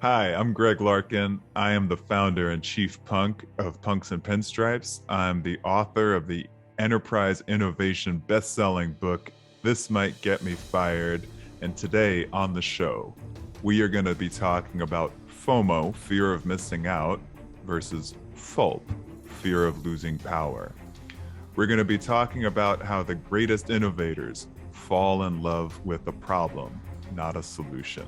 Hi, I'm Greg Larkin. I am the founder and chief punk of Punks and Pinstripes. I'm the author of the enterprise innovation best-selling book, This Might Get Me Fired. And today on the show, we are going to be talking about FOMO, fear of missing out, versus FULP, fear of losing power. We're going to be talking about how the greatest innovators fall in love with a problem, not a solution.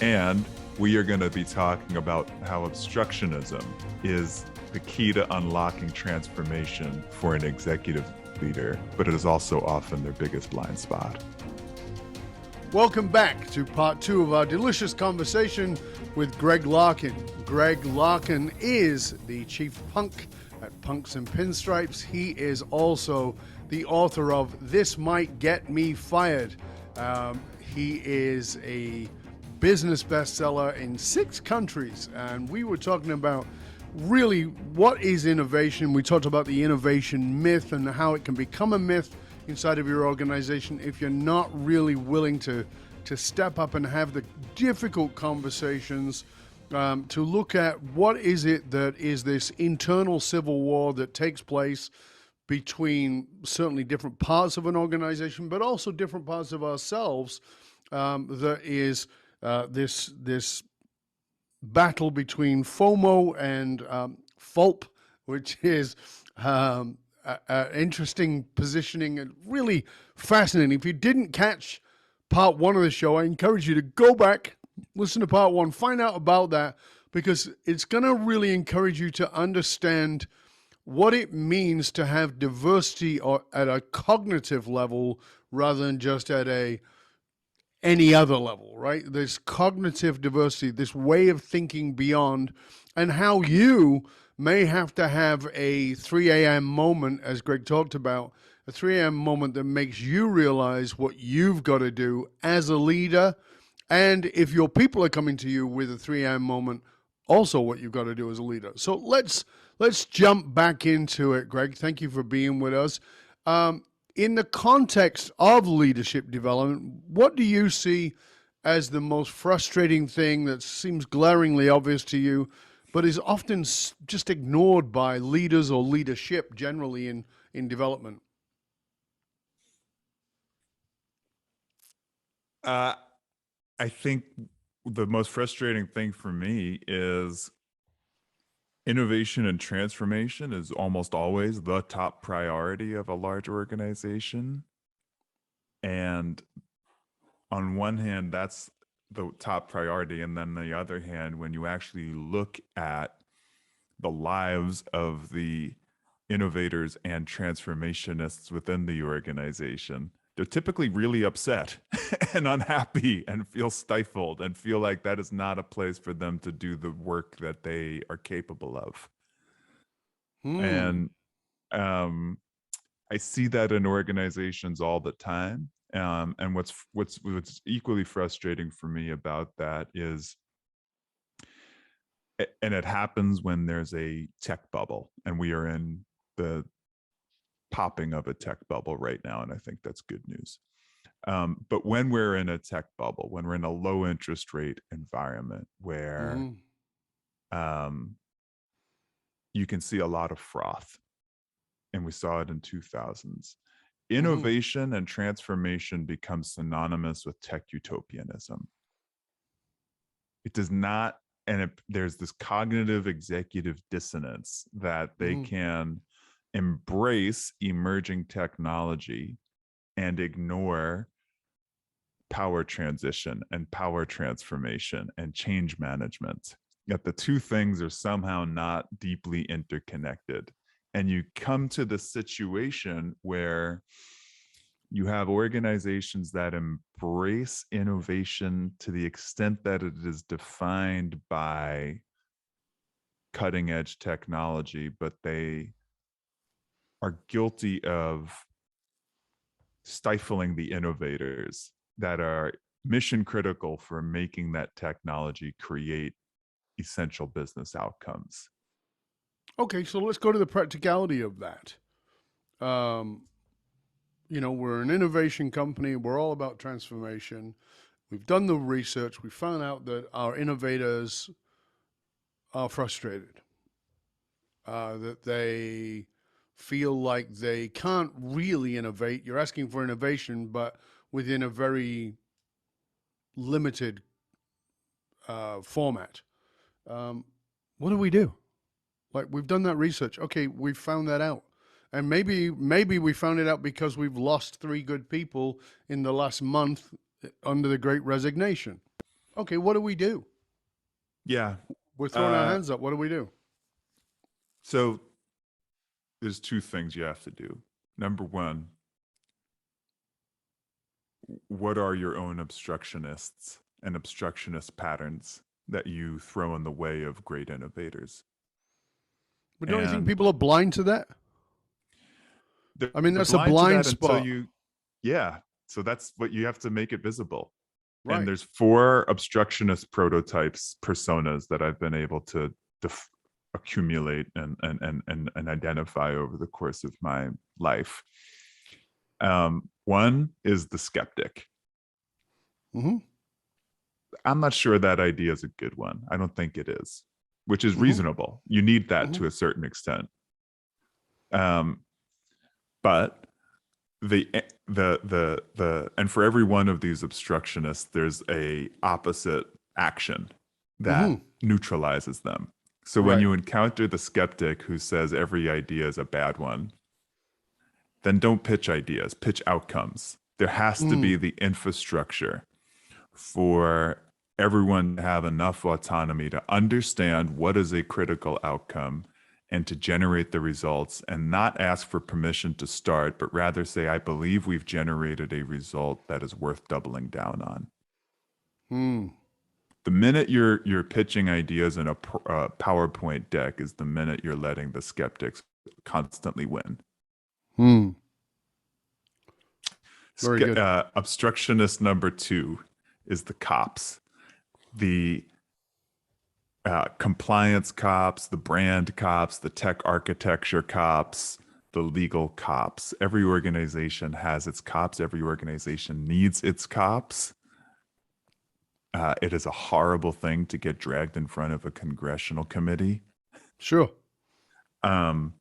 And we are going to be talking about how obstructionism is the key to unlocking transformation for an executive leader, but it is also often their biggest blind spot. Welcome back to part two of our delicious conversation with Greg Larkin. Greg Larkin is the chief punk at Punks and Pinstripes. He is also the author of This Might Get Me Fired. He is a business bestseller in 6 countries, and we were talking about really what is innovation. We talked about the innovation myth and how it can become a myth inside of your organization if you're not really willing to step up and have the difficult conversations, to look at what is it that is this internal civil war that takes place between certainly different parts of an organization, but also different parts of ourselves, that is this battle between FOMO and FULP, which is interesting positioning and really fascinating. If you didn't catch part 1 of the show, I encourage you to go back, listen to part 1, find out about that, because it's going to really encourage you to understand what it means to have diversity or at a cognitive level rather than just at any other level, right? This cognitive diversity, this way of thinking beyond, and how you may have to have a 3 a.m. moment, as Greg talked about, a 3 a.m. moment that makes you realize what you've got to do as a leader. And if your people are coming to you with a 3 a.m. moment, also what you've got to do as a leader. So let's jump back into it, Greg. Thank you for being with us. In the context of leadership development, what do you see as the most frustrating thing that seems glaringly obvious to you, but is often just ignored by leaders or leadership generally in development? I think the most frustrating thing for me is innovation and transformation is almost always the top priority of a large organization. And on one hand, that's the top priority. And then on the other hand, when you actually look at the lives of the innovators and transformationists within the organization, they're typically really upset and unhappy and feel stifled and feel like that is not a place for them to do the work that they are capable of. And I see that in organizations all the time. And what's equally frustrating for me about that is, and it happens when there's a tech bubble, and we are in the popping of a tech bubble right now, and I think that's good news. But when we're in a tech bubble, when we're in a low interest rate environment where you can see a lot of froth, and we saw it in 2000s, innovation and transformation become synonymous with tech utopianism. It does not, and there's this cognitive executive dissonance that they can embrace emerging technology and ignore power transition and power transformation and change management. Yet the two things are somehow not deeply interconnected. And you come to the situation where you have organizations that embrace innovation to the extent that it is defined by cutting edge technology, but they are guilty of stifling the innovators that are mission critical for making that technology create essential business outcomes. Okay, so let's go to the practicality of that. We're an innovation company. We're all about transformation. We've done the research. We found out that our innovators are frustrated, that they feel like they can't really innovate. You're asking for innovation, but within a very limited format. What do we do? Like, we've done that research. Okay, we've found that out. And maybe we found it out because we've lost 3 good people in the last month under the Great Resignation. Okay, what do we do? Yeah. We're throwing our hands up. What do we do? So there's 2 things you have to do. Number 1, what are your own obstructionists and obstructionist patterns that you throw in the way of great innovators? But don't you think people are blind to that? I mean, that's a blind spot. So that's what you have to make it visible. Right. And there's 4 obstructionist prototypes, personas that I've been able to accumulate and identify over the course of my life. One is the skeptic. Mm-hmm. I'm not sure that idea is a good one. I don't think it is, which is reasonable. You need that to a certain extent. But and for every one of these obstructionists, there's a opposite action that neutralizes them. So when you encounter the skeptic who says every idea is a bad one, then don't pitch ideas, pitch outcomes. There has to be the infrastructure for everyone to have enough autonomy to understand what is a critical outcome and to generate the results, and not ask for permission to start, but rather say, I believe we've generated a result that is worth doubling down on. The minute you're pitching ideas in a PowerPoint deck is the minute you're letting the skeptics constantly win. Very good. Obstructionist number 2 is the cops. The compliance cops, the brand cops, the tech architecture cops, the legal cops. Every organization has its cops. Every organization needs its cops. It is a horrible thing to get dragged in front of a congressional committee. Sure. But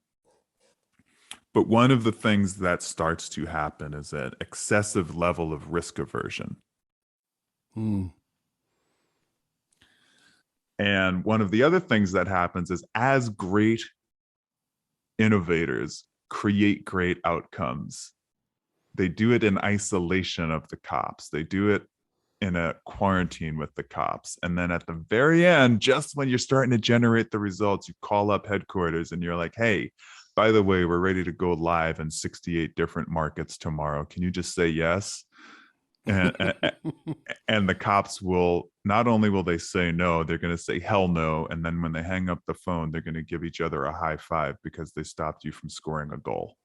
one of the things that starts to happen is an excessive level of risk aversion. And one of the other things that happens is, as great innovators create great outcomes, they do it in isolation of the cops. They do it in a quarantine with the cops. And then at the very end, just when you're starting to generate the results, you call up headquarters and you're like, hey, by the way, we're ready to go live in 68 different markets tomorrow. Can you just say yes? And the cops will, not only will they say no, they're going to say hell no. And then when they hang up the phone, they're going to give each other a high five because they stopped you from scoring a goal.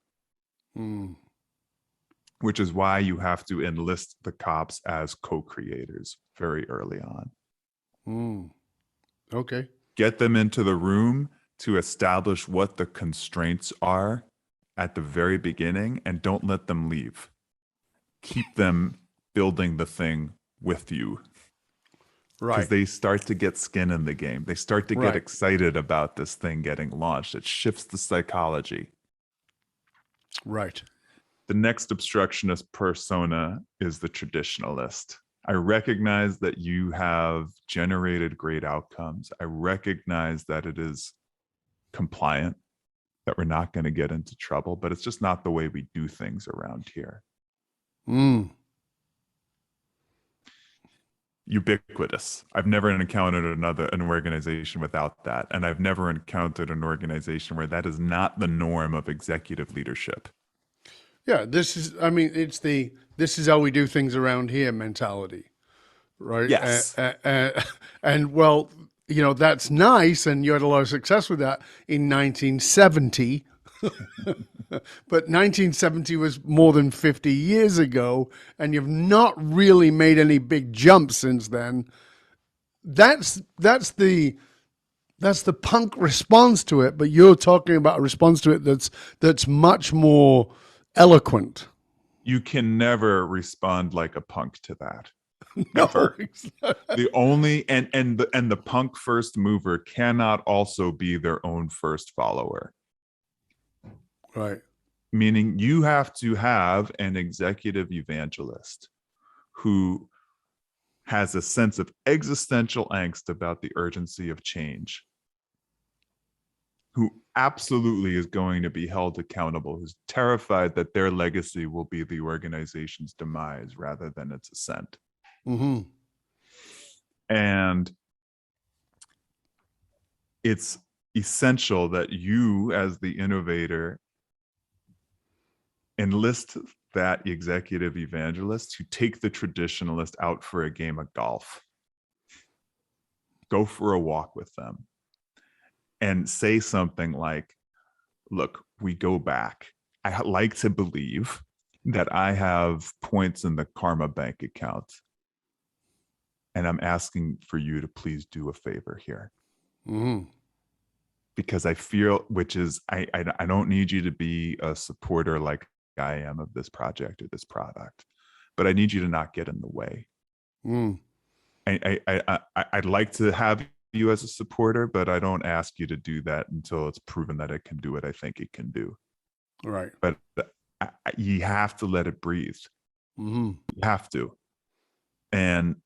Which is why you have to enlist the cops as co-creators very early on. Okay. Get them into the room to establish what the constraints are at the very beginning, and don't let them leave. Keep them building the thing with you. Right. Because they start to get skin in the game. They start to get excited about this thing getting launched. It shifts the psychology. Right. The next obstructionist persona is the traditionalist. I recognize that you have generated great outcomes. I recognize that it is compliant, that we're not going to get into trouble, but it's just not the way we do things around here. Ubiquitous. I've never encountered an organization without that. And I've never encountered an organization where that is not the norm of executive leadership. Yeah, this is how we do things around here mentality, right? Yes. And well, that's nice, and you had a lot of success with that in 1970. But 1970 was more than 50 years ago, and you've not really made any big jumps since then. That's the punk response to it, but you're talking about a response to it that's much more eloquent. You can never respond like a punk to that. No, ever. The only and the punk first mover cannot also be their own first follower. right. Meaning you have to have an executive evangelist who has a sense of existential angst about the urgency of change, who absolutely is going to be held accountable, who's terrified that their legacy will be the organization's demise rather than its ascent. Mm-hmm. And it's essential that you, as the innovator, enlist that executive evangelist to take the traditionalist out for a game of golf. Go for a walk with them and say something like, look, we go back. I like to believe that I have points in the karma bank account, and I'm asking for you to please do a favor here. Mm-hmm. Because I feel, which is, I don't need you to be a supporter like I am of this project or this product, but I need you to not get in the way. Mm. I'd like to have you as a supporter, but I don't ask you to do that until it's proven that it can do what I think it can do. Right. But you have to let it breathe. Mm-hmm. You have to. And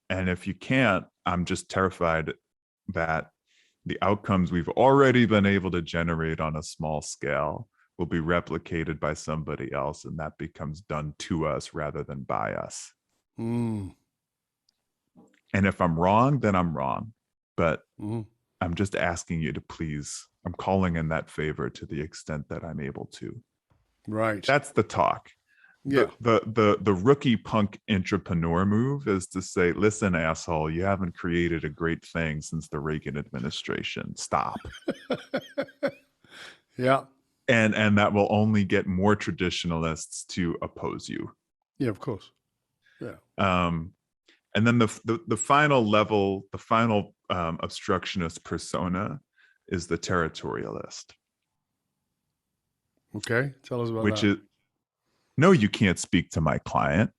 if you can't, I'm just terrified that the outcomes we've already been able to generate on a small scale will be replicated by somebody else, and that becomes done to us rather than by us. Mm. And if I'm wrong, then I'm wrong. But Mm-hmm. I'm just asking you to please, I'm calling in that favor to the extent that I'm able to. Right. That's the talk. Yeah. The rookie punk entrepreneur move is to say, listen, asshole, you haven't created a great thing since the Reagan administration. Stop. Yeah. And that will only get more traditionalists to oppose you. Yeah, of course. Yeah. And then the final level, the final obstructionist persona is the territorialist. Okay. Tell us about Which that. is, no, you can't speak to my client.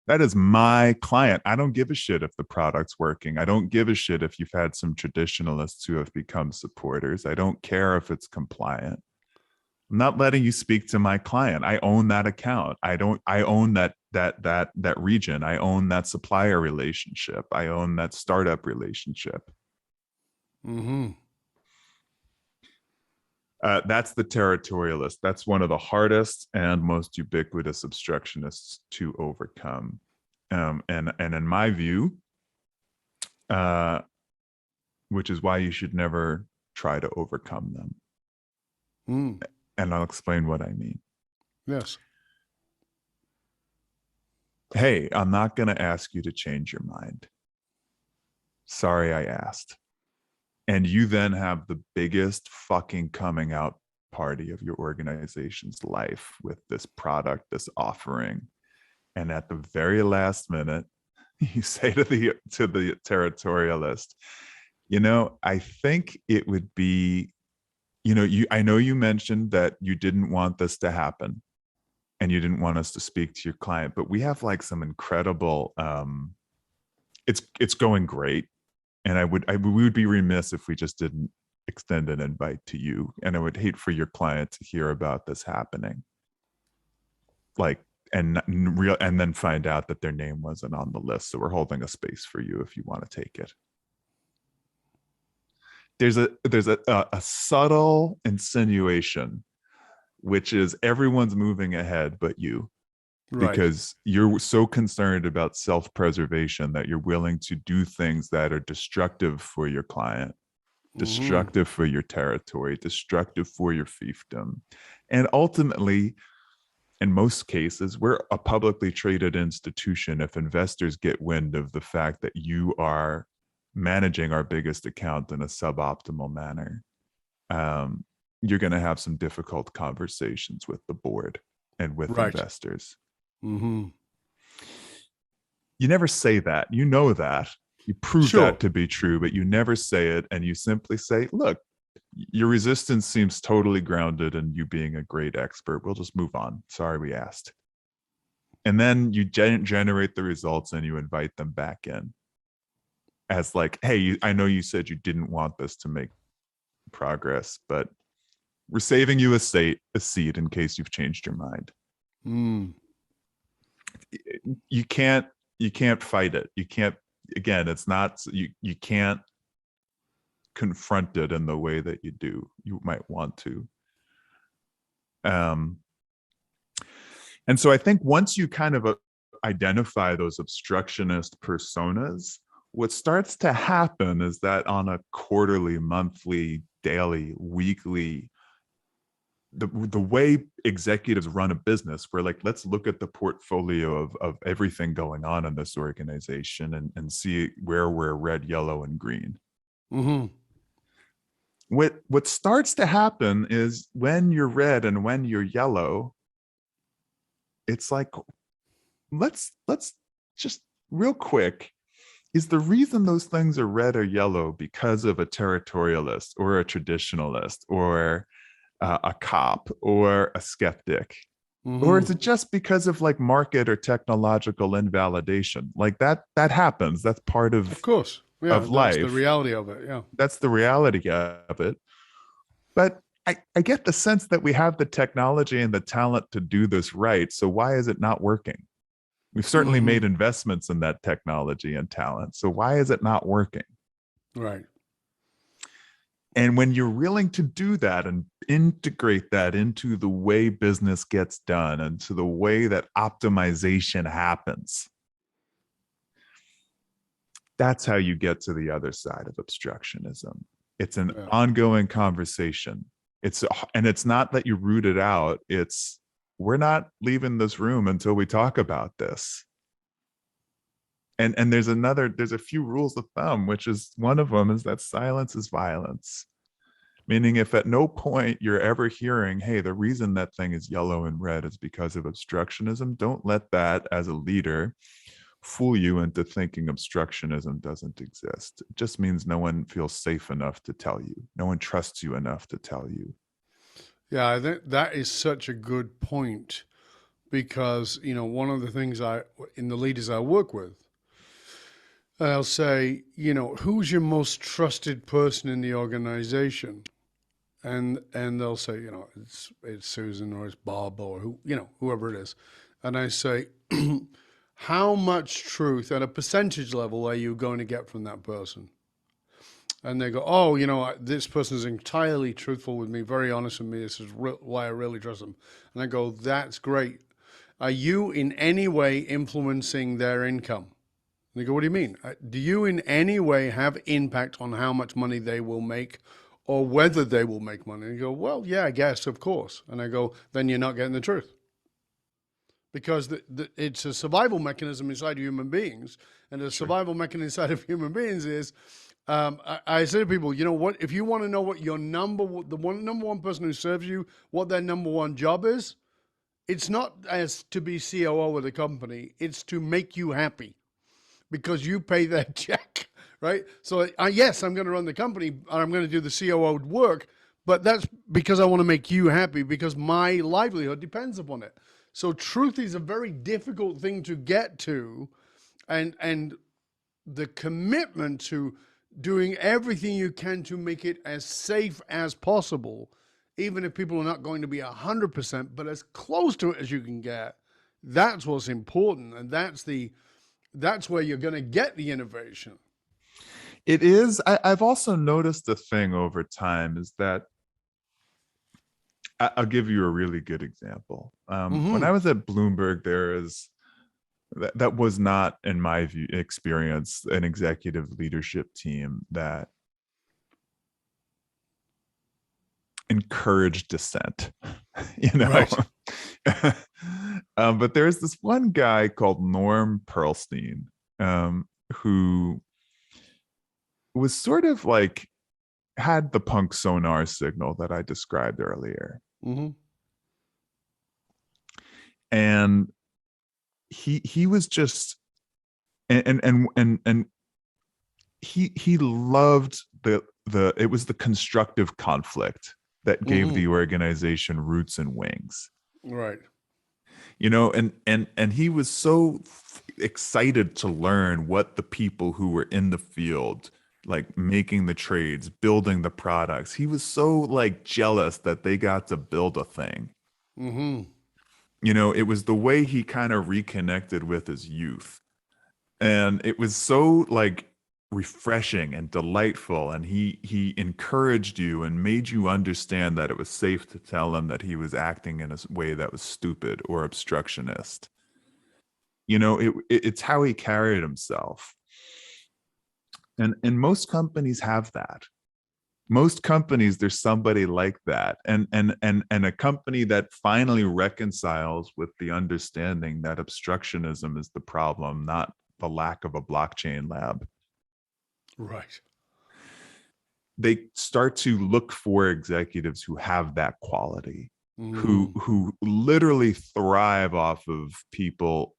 That is my client. I don't give a shit if the product's working. I don't give a shit if you've had some traditionalists who have become supporters. I don't care if it's compliant. I'm not letting you speak to my client. I own that account. I own that region. I own that supplier relationship. I own that startup relationship. Mm-hmm. That's the territorialist. That's one of the hardest and most ubiquitous obstructionists to overcome. And in my view, which is why you should never try to overcome them. Mm. And I'll explain what I mean. Yes. Hey, I'm not going to ask you to change your mind. Sorry, I asked. And you then have the biggest fucking coming out party of your organization's life with this product, this offering. And at the very last minute, you say to the territorialist, you know, I think it would be, you know, I know you mentioned that you didn't want this to happen and you didn't want us to speak to your client, but we have like some incredible, it's going great. And we would be remiss if we just didn't extend an invite to you. And I would hate for your client to hear about this happening. Like, and then find out that their name wasn't on the list. So we're holding a space for you if you want to take it. There's a subtle insinuation, which is everyone's moving ahead but you. Right. Because you're so concerned about self-preservation that you're willing to do things that are destructive for your client, destructive for your territory, destructive for your fiefdom. And ultimately, in most cases, we're a publicly traded institution. If investors get wind of the fact that you are managing our biggest account in a suboptimal manner, you're going to have some difficult conversations with the board and with investors. Mm-hmm. You never say that. You know that. You prove that to be true, but you never say it. And you simply say, look, your resistance seems totally grounded in you being a great expert. We'll just move on. Sorry we asked. And then you generate the results and you invite them back in as like, hey, I know you said you didn't want this to make progress, but we're saving you a seat in case you've changed your mind. Mm. You can't fight it. You can't, again, it's not, you can't confront it in the way that you might want to. And so I think once you kind of identify those obstructionist personas, what starts to happen is that on a quarterly, monthly, daily, weekly, the way executives run a business, we're like, let's look at the portfolio of everything going on in this organization and see where we're red, yellow, and green. Mm-hmm. What starts to happen is when you're red and when you're yellow, it's like, let's just real quick, is the reason those things are red or yellow because of a territorialist or a traditionalist or a cop or a skeptic? Mm-hmm. Or is it just because of like market or technological invalidation? Like that happens. That's part of course. Yeah, of life. That's the reality of it. Yeah. That's the reality of it. But I get the sense that we have the technology and the talent to do this right. So why is it not working? We've certainly made investments in that technology and talent. So why is it not working? Right. And when you're willing to do that and integrate that into the way business gets done and to the way that optimization happens, that's how you get to the other side of obstructionism. It's an ongoing conversation. And it's not that you root it out. It's, we're not leaving this room until we talk about this. And there's a few rules of thumb, which is one of them is that silence is violence. Meaning if at no point you're ever hearing, hey, the reason that thing is yellow and red is because of obstructionism, don't let that as a leader fool you into thinking obstructionism doesn't exist. It just means no one feels safe enough to tell you. No one trusts you enough to tell you. Yeah, I think that is such a good point because, one of the things in the leaders I work with, I'll say, who's your most trusted person in the organization? And they'll say, it's Susan or it's Bob or whoever it is. And I say, how much truth at a percentage level are you going to get from that person? And they go, oh, this person is entirely truthful with me, very honest with me. This is why I really trust them. And I go, that's great. Are you in any way influencing their income? And they go, what do you mean? Do you in any way have impact on how much money they will make or whether they will make money? And you go, well, yeah, I guess, of course. And I go, then you're not getting the truth. Because it's a survival mechanism inside human beings. And the survival mechanism inside of human beings is, I say to people, you know what, if you want to know what your number one person who serves you, what their number one job is, it's not as to be COO of the company, it's to make you happy because you pay their check, right? So yes, I'm going to run the company and I'm going to do the COO work, but that's because I want to make you happy because my livelihood depends upon it. So truth is a very difficult thing to get to, and the commitment to doing everything you can to make it as safe as possible, even if people are not going to be 100%, but as close to it as you can get, that's what's important. And that's where you're going to get the innovation. It is. I've also noticed a thing over time is that I'll give you a really good example. When I was at Bloomberg, that was not, in my view, experience, an executive leadership team that encouraged dissent, Right. But there's this one guy called Norm Pearlstein, who was sort of like, had the punk sonar signal that I described earlier. And he was just, and he loved it was the constructive conflict that gave the organization roots and wings. Right. And he was so excited to learn what the people who were in the field, like making the trades, building the products, he was so like jealous that they got to build a thing. Mm-hmm. It was the way he kind of reconnected with his youth. And it was so like refreshing and delightful. And he encouraged you and made you understand that it was safe to tell him that he was acting in a way that was stupid or obstructionist. It's how he carried himself. And most companies have that. Most companies, there's somebody like that. And a company that finally reconciles with the understanding that obstructionism is the problem, not the lack of a blockchain lab. Right. They start to look for executives who have that quality, Mm-hmm. who literally thrive off of people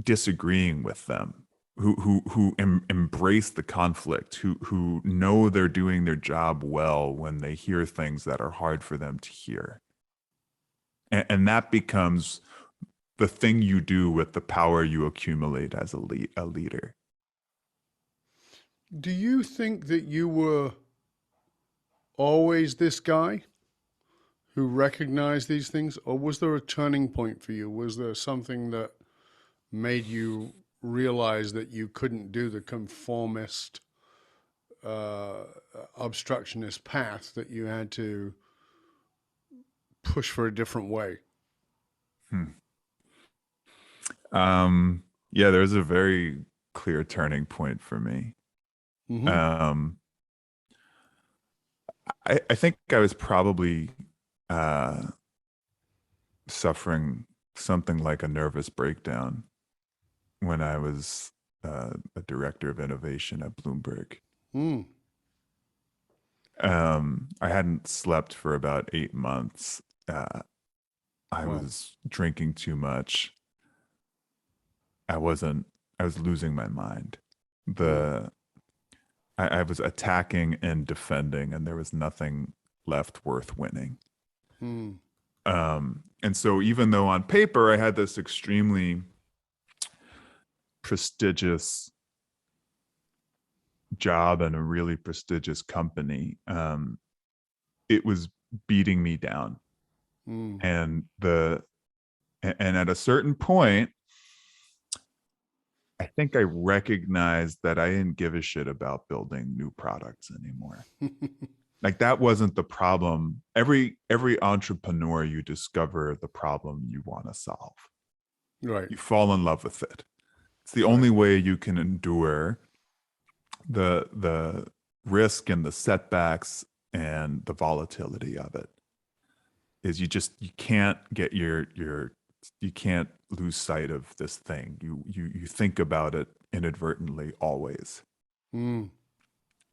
disagreeing with them, who embrace the conflict, who know they're doing their job well when they hear things that are hard for them to hear. And that becomes the thing you do with the power you accumulate as a leader. Do you think that you were always this guy who recognized these things, or was there a turning point for you? Was there something that made you realize that you couldn't do the conformist, uh, obstructionist path, that you had to push for a different way? Hmm. Yeah, there's a very clear turning point for me. Mm-hmm. Um, I think I was probably uh, suffering something like a nervous breakdown when I was a director of innovation at Bloomberg. Mm. I hadn't slept for about 8 months. I Wow. was drinking too much. I wasn't, I was losing my mind. Mm. The I was attacking and defending, and there was nothing left worth winning. Mm. And so even though on paper I had this extremely prestigious job and a really prestigious company, it was beating me down. Mm. And at a certain point, I think I recognized that I didn't give a shit about building new products anymore. Like that wasn't the problem. Every entrepreneur, you discover the problem you want to solve. Right. You fall in love with it. It's the Right. only way you can endure the risk and the setbacks and the volatility of it. Is you can't get you can't lose sight of this thing. You think about it inadvertently always. Mm.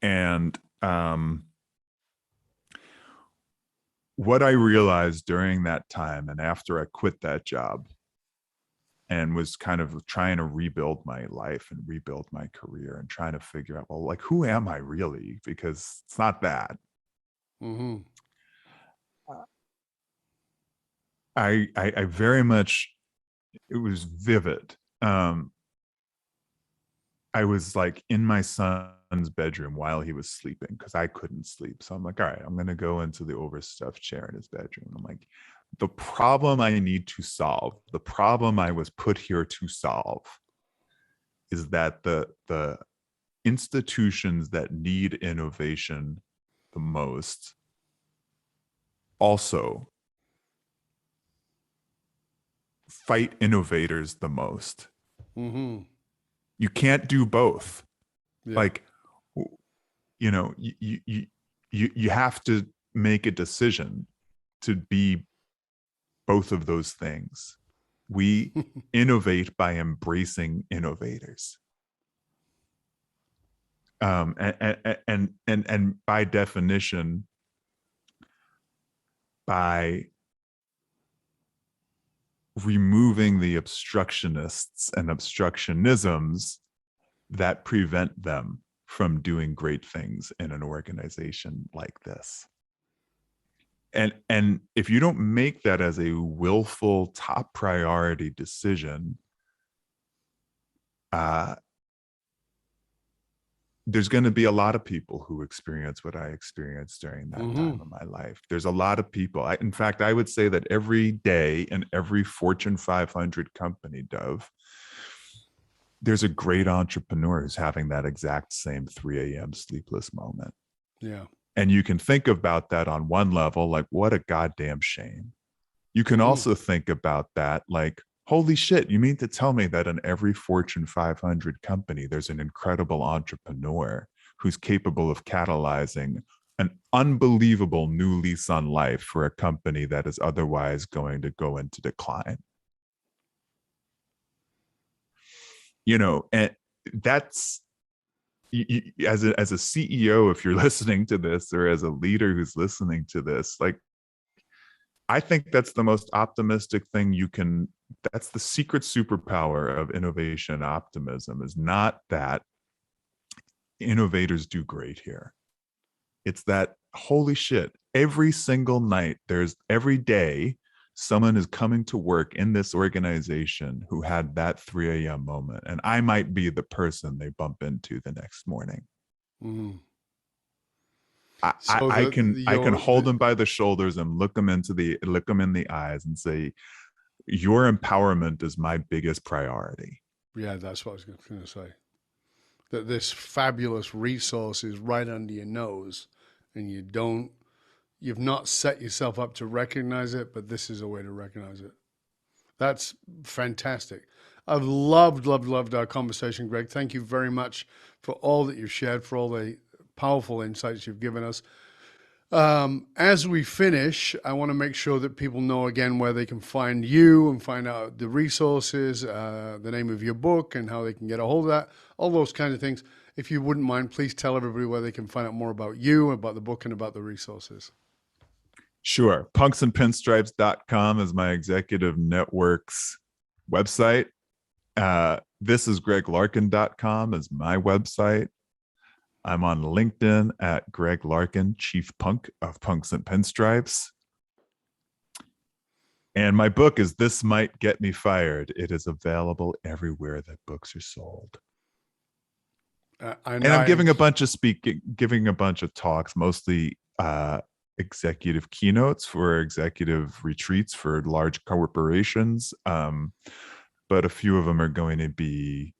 And what I realized during that time and after I quit that job and was kind of trying to rebuild my life and rebuild my career and trying to figure out, well, like, who am I really? Because it's not that. Mm-hmm. I very much, it was vivid. I was like in my son's bedroom while he was sleeping because I couldn't sleep. So I'm like, all right, I'm going to go into the overstuffed chair in his bedroom. I'm like, the problem I need to solve, the problem I was put here to solve is that the institutions that need innovation the most also fight innovators the most. Mm-hmm. You can't do both. Yeah. Like, you have to make a decision to be both of those things. We innovate by embracing innovators. And by definition, by removing the obstructionists and obstructionisms that prevent them from doing great things in an organization like this. And if you don't make that as a willful top priority decision, there's going to be a lot of people who experience what I experienced during that time of my life. There's a lot of people. In fact, I would say that every day in every Fortune 500 company, Dove, there's a great entrepreneur who's having that exact same 3 a.m. sleepless moment. Yeah. And you can think about that on one level, like, what a goddamn shame. You can also think about that like, holy shit, you mean to tell me that in every Fortune 500 company, there's an incredible entrepreneur who's capable of catalyzing an unbelievable new lease on life for a company that is otherwise going to go into decline? And that's, as a CEO, if you're listening to this, or as a leader who's listening to this, like, I think that's the most optimistic thing you can. That's the secret superpower of innovation and optimism, is not that innovators do great here. It's that, holy shit, every single night, every day, someone is coming to work in this organization who had that 3 a.m. moment. And I might be the person they bump into the next morning. I can hold them by the shoulders and look them in the eyes and say, your empowerment is my biggest priority. Yeah, that's what I was going to say. That this fabulous resource is right under your nose, and you've not set yourself up to recognize it, but this is a way to recognize it. That's fantastic. I've loved our conversation, Greg. Thank you very much for all that you've shared, for all the powerful insights you've given us. As we finish, I want to make sure that people know again where they can find you and find out the resources, the name of your book, and how they can get a hold of that, all those kinds of things. If you wouldn't mind, please tell everybody where they can find out more about you, about the book, and about the resources. Sure. punksandpinstripes.com is my executive network's website. This is greglarkin.com is my website. I'm on LinkedIn at Greg Larkin, Chief Punk of Punks and Pinstripes. And my book is This Might Get Me Fired. It is available everywhere that books are sold. I'm giving a bunch of talks, mostly executive keynotes for executive retreats for large corporations. But a few of them are going to be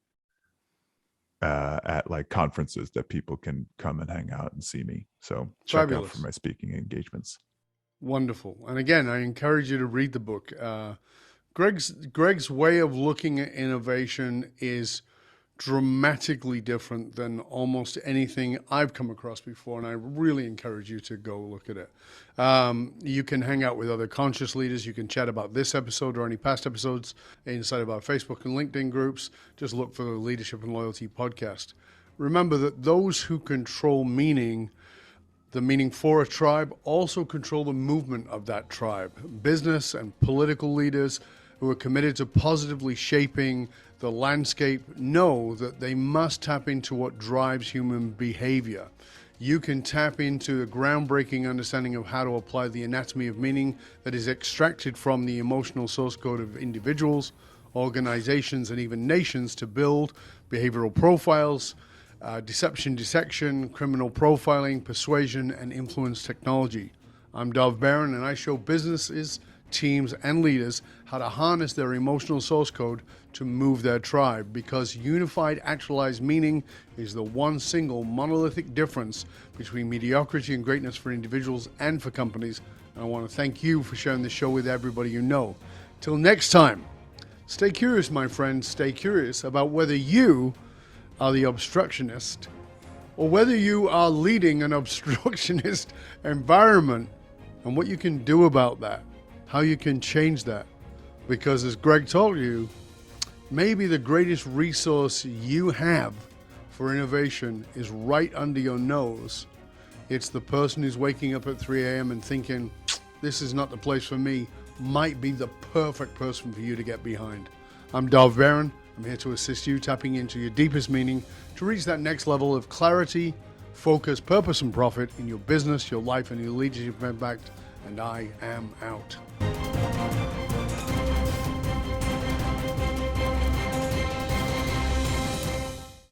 at like conferences that people can come and hang out and see me. So check out for my speaking engagements. Wonderful. And again, I encourage you to read the book. Greg's way of looking at innovation is dramatically different than almost anything I've come across before, and I really encourage you to go look at it. You can hang out with other conscious leaders. You can chat about this episode or any past episodes inside of our Facebook and LinkedIn groups. Just look for the Leadership and Loyalty podcast. Remember that those who control meaning, the meaning for a tribe, also control the movement of that tribe. Business and political leaders who are committed to positively shaping the landscape know that they must tap into what drives human behavior. You can tap into the groundbreaking understanding of how to apply the anatomy of meaning that is extracted from the emotional source code of individuals, organizations, and even nations to build behavioral profiles, deception, dissection, criminal profiling, persuasion, and influence technology. I'm Dov Barron, and I show businesses, teams, and leaders how to harness their emotional source code to move their tribe, because unified actualized meaning is the one single monolithic difference between mediocrity and greatness for individuals and for companies. And I want to thank you for sharing this show with everybody you know. Till next time, stay curious, my friends. Stay curious about whether you are the obstructionist or whether you are leading an obstructionist environment, and what you can do about that, how you can change that. Because as Greg told you, maybe the greatest resource you have for innovation is right under your nose. It's the person who's waking up at 3 a.m. and thinking, this is not the place for me, might be the perfect person for you to get behind. I'm Dov Barron. I'm here to assist you tapping into your deepest meaning to reach that next level of clarity, focus, purpose, and profit in your business, your life, and your leadership impact and I am out.